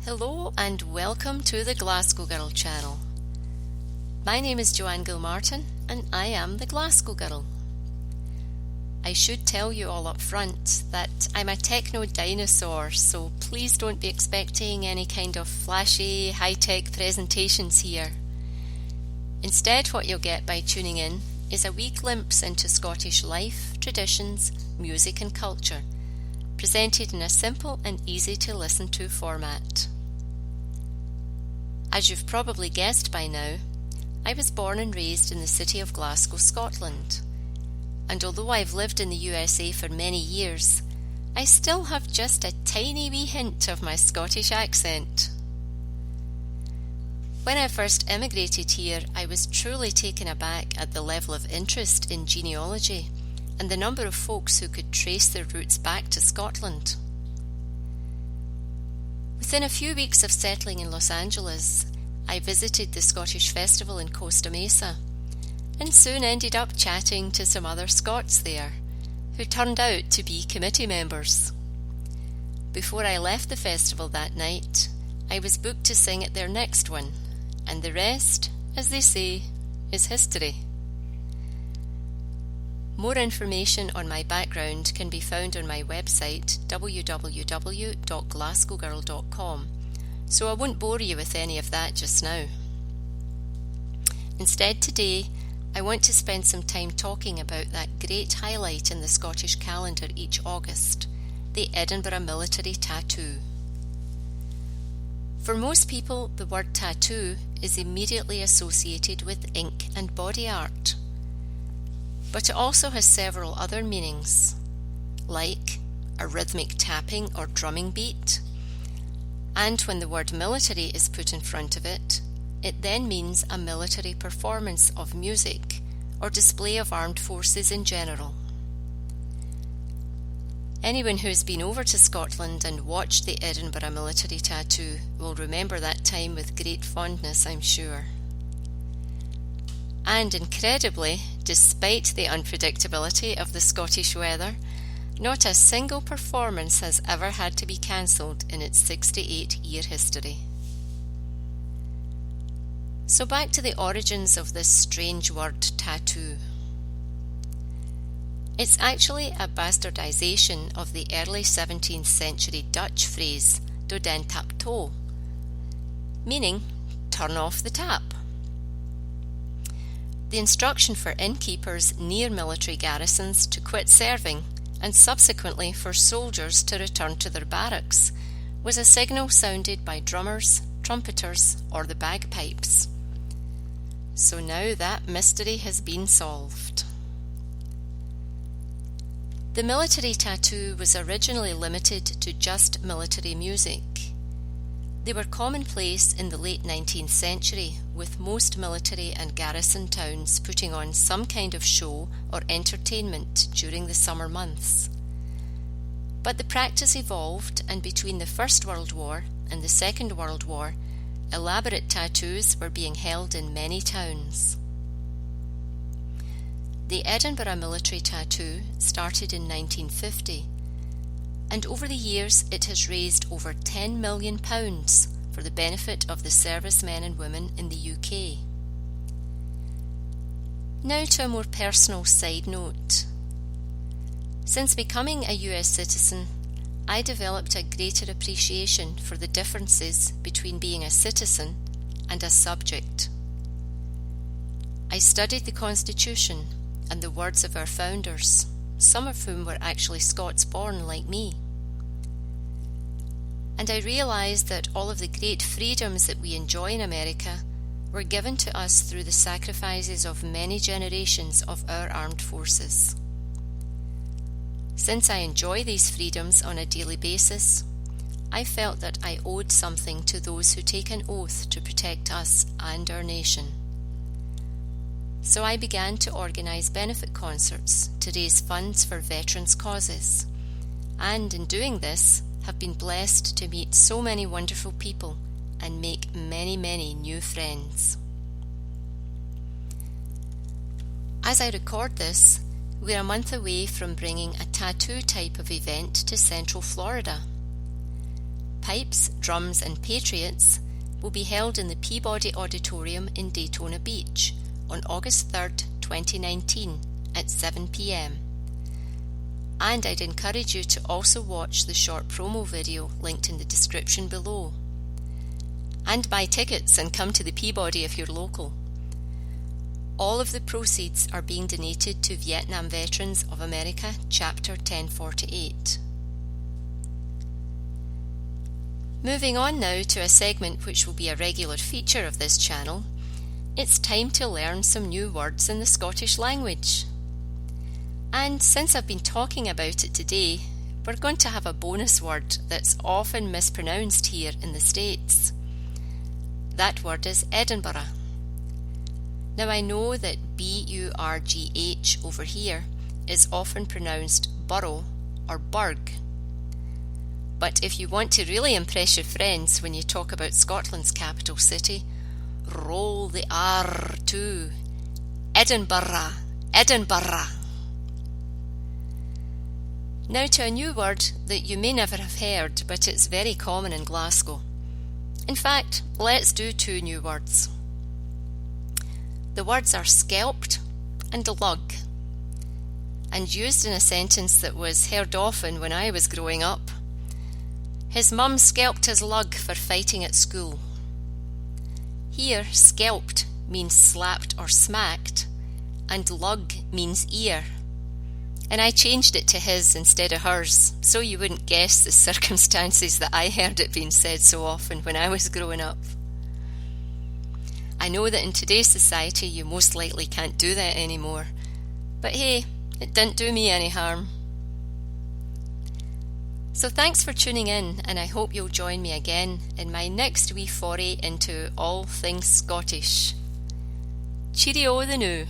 Hello and welcome to the Glasgow Girl channel. My name is Joanne Gilmartin and I am the Glasgow Girl. I should tell you all up front that I'm a techno dinosaur, so please don't be expecting any kind of flashy, high-tech presentations here. Instead, what you'll get by tuning in is a wee glimpse into Scottish life, traditions, music and culture, presented in a simple and easy to listen to format. As you've probably guessed by now, I was born and raised in the city of Glasgow, Scotland. And although I've lived in the USA for many years, I still have just a tiny wee hint of my Scottish accent. When I first emigrated here, I was truly taken aback at the level of interest in genealogy and the number of folks who could trace their roots back to Scotland. Within a few weeks of settling in Los Angeles, I visited the Scottish Festival in Costa Mesa and soon ended up chatting to some other Scots there, who turned out to be committee members. Before I left the festival that night, I was booked to sing at their next one, and the rest, as they say, is history. More information on my background can be found on my website www.glasgowgirl.com, so I won't bore you with any of that just now. Instead, today I want to spend some time talking about that great highlight in the Scottish calendar each August, the Edinburgh military tattoo. For most people, the word tattoo is immediately associated with ink and body art. But it also has several other meanings, like a rhythmic tapping or drumming beat, and when the word military is put in front of it, it then means a military performance of music or display of armed forces in general. Anyone who has been over to Scotland and watched the Edinburgh military tattoo will remember that time with great fondness, I'm sure. And incredibly, despite the unpredictability of the Scottish weather, not a single performance has ever had to be cancelled in its 68-year history. So back to the origins of this strange word tattoo. It's actually a bastardization of the early 17th century Dutch phrase "doe den tap toe," meaning turn off the tap. The instruction for innkeepers near military garrisons to quit serving and subsequently for soldiers to return to their barracks was a signal sounded by drummers, trumpeters or the bagpipes. So now that mystery has been solved. The military tattoo was originally limited to just military music. They were commonplace in the late 19th century, with most military and garrison towns putting on some kind of show or entertainment during the summer months. But the practice evolved, and between the First World War and the Second World War, elaborate tattoos were being held in many towns. The Edinburgh military tattoo started in 1950, and over the years it has raised over £10 million for the benefit of the servicemen and women in the UK. Now to a more personal side note. Since becoming a US citizen, I developed a greater appreciation for the differences between being a citizen and a subject. I studied the Constitution and the words of our founders, some of whom were actually Scots-born like me. And I realised that all of the great freedoms that we enjoy in America were given to us through the sacrifices of many generations of our armed forces. Since I enjoy these freedoms on a daily basis, I felt that I owed something to those who take an oath to protect us and our nation. So I began to organise benefit concerts to raise funds for veterans' causes, and in doing this have been blessed to meet so many wonderful people and make many, many new friends. As I record this, we're a month away from bringing a tattoo type of event to Central Florida. Bagpipes, Drums and Patriots will be held in the Peabody Auditorium in Daytona Beach on August 3rd, 2019 at 7 p.m. And I'd encourage you to also watch the short promo video linked in the description below. And buy tickets and come to the Peabody if you're local. All of the proceeds are being donated to Vietnam Veterans of America, Chapter 1048. Moving on now to a segment which will be a regular feature of this channel, it's time to learn some new words in the Scottish language. And since I've been talking about it today, we're going to have a bonus word that's often mispronounced here in the States. That word is Edinburgh. Now I know that B-U-R-G-H over here is often pronounced borough or burg. But if you want to really impress your friends when you talk about Scotland's capital city, roll the R too. Edinburgh, Edinburgh. Now to a new word that you may never have heard, but it's very common in Glasgow. In fact, let's do two new words. The words are skelped and lug, and used in a sentence that was heard often when I was growing up. His mum skelped his lug for fighting at school. Here, skelped means slapped or smacked, and lug means ear. And I changed it to his instead of hers, so you wouldn't guess the circumstances that I heard it being said so often when I was growing up. I know that in today's society you most likely can't do that anymore, but hey, it didn't do me any harm. So thanks for tuning in, and I hope you'll join me again in my next wee foray into all things Scottish. Cheerio the new.